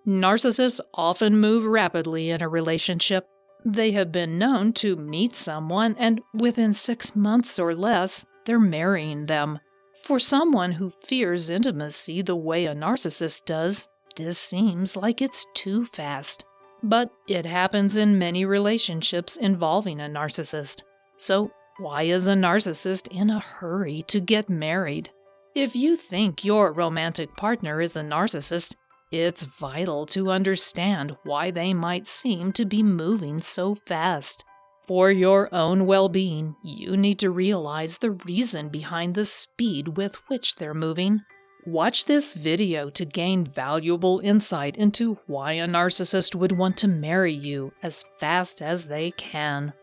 Narcissists often move rapidly in a relationship. They have been known to meet someone and within 6 months or less, they're marrying them. For someone who fears intimacy the way a narcissist does, this seems like it's too fast. But it happens in many relationships involving a narcissist. So why is a narcissist in a hurry to get married? If you think your romantic partner is a narcissist, it's vital to understand why they might seem to be moving so fast. For your own well-being, you need to realize the reason behind the speed with which they're moving. Watch this video to gain valuable insight into why a narcissist would want to marry you as fast as they can.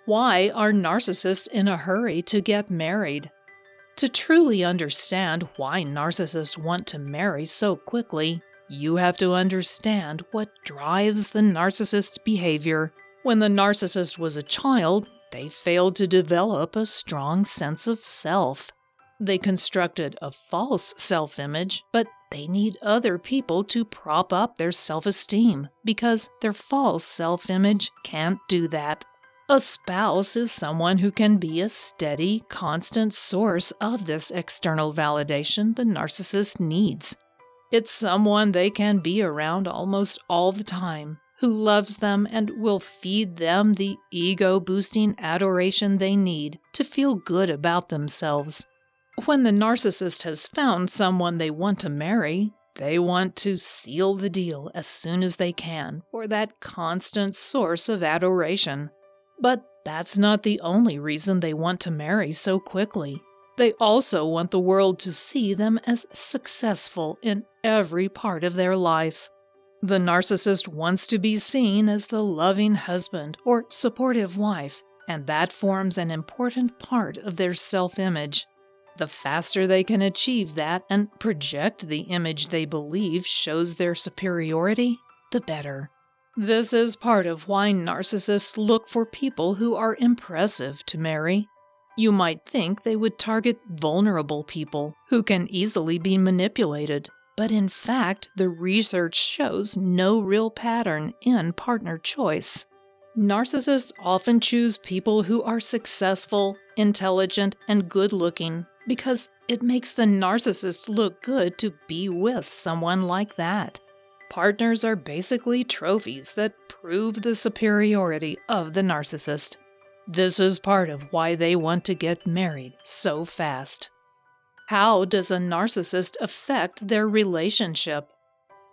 Why are narcissists in a hurry to get married? To truly understand why narcissists want to marry so quickly, you have to understand what drives the narcissist's behavior. When the narcissist was a child, they failed to develop a strong sense of self. They constructed a false self-image, but they need other people to prop up their self-esteem because their false self-image can't do that. A spouse is someone who can be a steady, constant source of this external validation the narcissist needs. It's someone they can be around almost all the time, who loves them and will feed them the ego-boosting adoration they need to feel good about themselves. When the narcissist has found someone they want to marry, they want to seal the deal as soon as they can for that constant source of adoration. But that's not the only reason they want to marry so quickly. They also want the world to see them as successful in every part of their life. The narcissist wants to be seen as the loving husband or supportive wife, and that forms an important part of their self-image. The faster they can achieve that and project the image they believe shows their superiority, the better. This is part of why narcissists look for people who are impressive to marry. You might think they would target vulnerable people who can easily be manipulated, but in fact, the research shows no real pattern in partner choice. Narcissists often choose people who are successful, intelligent, and good-looking because it makes the narcissist look good to be with someone like that. Partners are basically trophies that prove the superiority of the narcissist. This is part of why they want to get married so fast. How does a narcissist affect their relationship?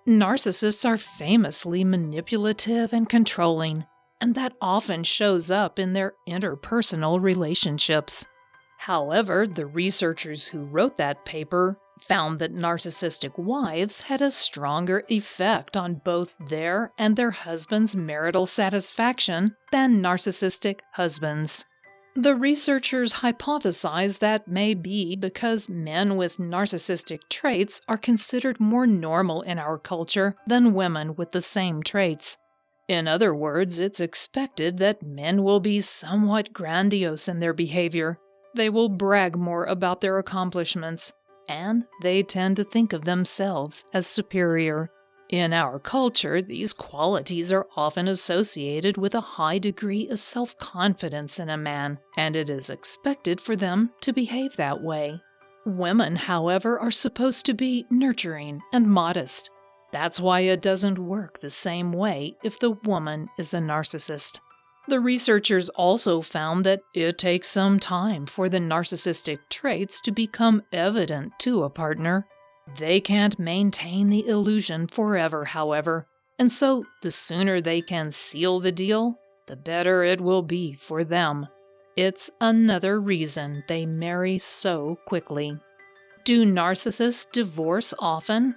Narcissists are famously manipulative and controlling, and that often shows up in their interpersonal relationships. However, the researchers who wrote that paper found that narcissistic wives had a stronger effect on both their and their husband's marital satisfaction than narcissistic husbands. The researchers hypothesized that may be because men with narcissistic traits are considered more normal in our culture than women with the same traits. In other words, it's expected that men will be somewhat grandiose in their behavior. They will brag more about their accomplishments, and they tend to think of themselves as superior. In our culture, these qualities are often associated with a high degree of self-confidence in a man, and it is expected for them to behave that way. Women, however, are supposed to be nurturing and modest. That's why it doesn't work the same way if the woman is a narcissist. The researchers also found that it takes some time for the narcissistic traits to become evident to a partner. They can't maintain the illusion forever, however, and so the sooner they can seal the deal, the better it will be for them. It's another reason they marry so quickly. Do narcissists divorce often?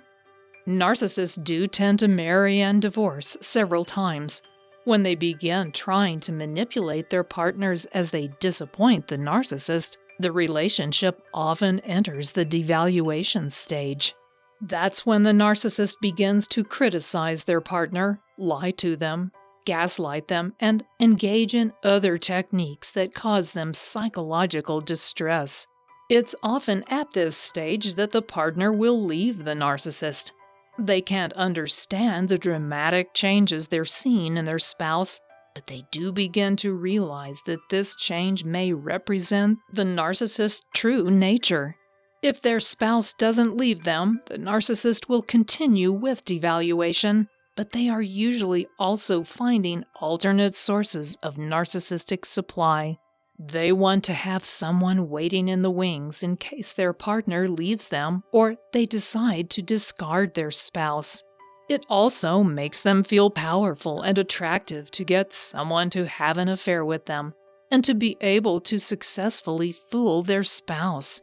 Narcissists do tend to marry and divorce several times. When they begin trying to manipulate their partners as they disappoint the narcissist, the relationship often enters the devaluation stage. That's when the narcissist begins to criticize their partner, lie to them, gaslight them, and engage in other techniques that cause them psychological distress. It's often at this stage that the partner will leave the narcissist. They can't understand the dramatic changes they're seeing in their spouse, but they do begin to realize that this change may represent the narcissist's true nature. If their spouse doesn't leave them, the narcissist will continue with devaluation, but they are usually also finding alternate sources of narcissistic supply. They want to have someone waiting in the wings in case their partner leaves them or they decide to discard their spouse. It also makes them feel powerful and attractive to get someone to have an affair with them and to be able to successfully fool their spouse.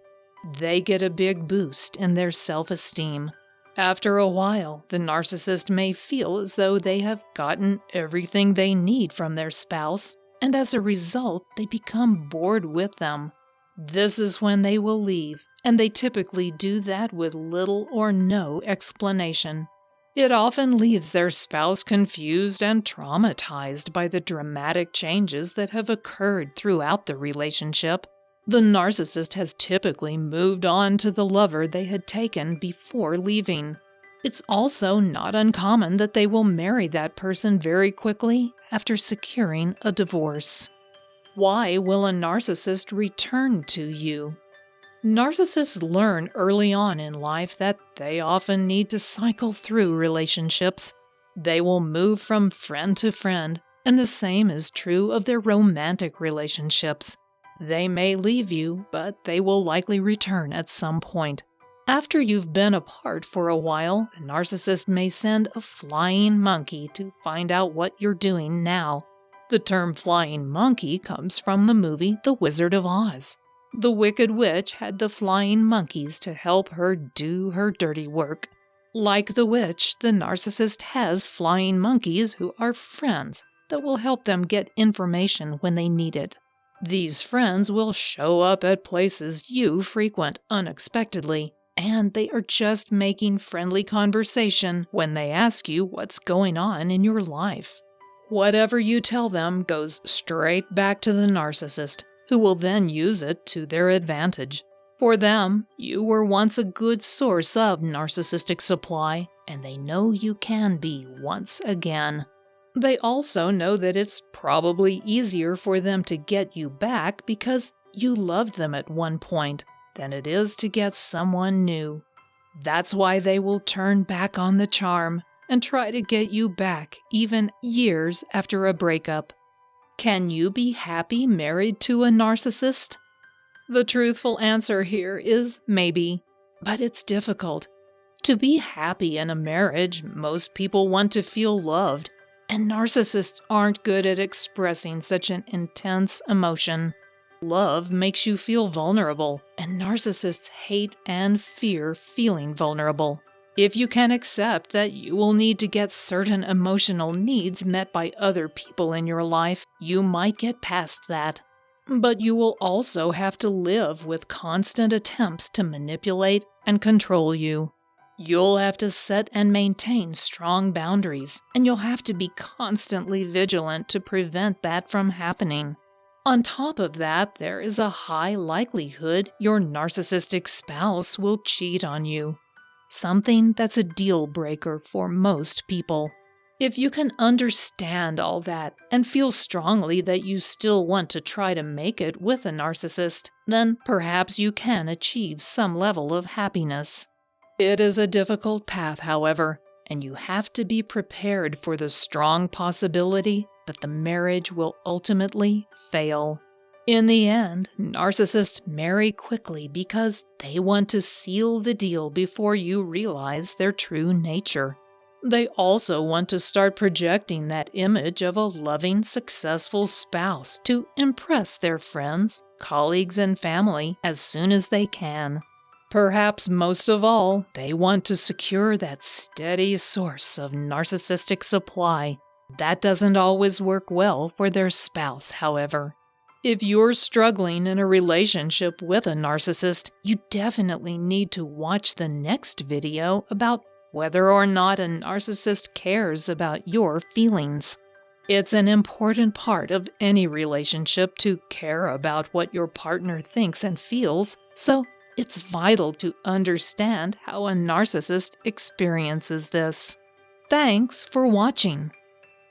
They get a big boost in their self-esteem. After a while, the narcissist may feel as though they have gotten everything they need from their spouse, and as a result, they become bored with them. This is when they will leave, and they typically do that with little or no explanation. It often leaves their spouse confused and traumatized by the dramatic changes that have occurred throughout the relationship. The narcissist has typically moved on to the lover they had taken before leaving. It's also not uncommon that they will marry that person very quickly after securing a divorce. Why will a narcissist return to you? Narcissists learn early on in life that they often need to cycle through relationships. They will move from friend to friend, and the same is true of their romantic relationships. They may leave you, but they will likely return at some point. After you've been apart for a while, the narcissist may send a flying monkey to find out what you're doing now. The term flying monkey comes from the movie The Wizard of Oz. The Wicked Witch had the flying monkeys to help her do her dirty work. Like the witch, the narcissist has flying monkeys who are friends that will help them get information when they need it. These friends will show up at places you frequent unexpectedly, and they are just making friendly conversation when they ask you what's going on in your life. Whatever you tell them goes straight back to the narcissist, who will then use it to their advantage. For them, you were once a good source of narcissistic supply, and they know you can be once again. They also know that it's probably easier for them to get you back because you loved them at one point than it is to get someone new. That's why they will turn back on the charm and try to get you back even years after a breakup. Can you be happy married to a narcissist? The truthful answer here is maybe, but it's difficult. To be happy in a marriage, most people want to feel loved, and narcissists aren't good at expressing such an intense emotion. Love makes you feel vulnerable, and narcissists hate and fear feeling vulnerable. If you can accept that you will need to get certain emotional needs met by other people in your life, you might get past that. But you will also have to live with constant attempts to manipulate and control you. You'll have to set and maintain strong boundaries, and you'll have to be constantly vigilant to prevent that from happening. On top of that, there is a high likelihood your narcissistic spouse will cheat on you. Something that's a deal breaker for most people. If you can understand all that and feel strongly that you still want to try to make it with a narcissist, then perhaps you can achieve some level of happiness. It is a difficult path, however, and you have to be prepared for the strong possibility that the marriage will ultimately fail. In the end, narcissists marry quickly because they want to seal the deal before you realize their true nature. They also want to start projecting that image of a loving, successful spouse to impress their friends, colleagues, and family as soon as they can. Perhaps most of all, they want to secure that steady source of narcissistic supply. That doesn't always work well for their spouse, however. If you're struggling in a relationship with a narcissist, you definitely need to watch the next video about whether or not a narcissist cares about your feelings. It's an important part of any relationship to care about what your partner thinks and feels, so It's vital to understand how a narcissist experiences this. Thanks for watching.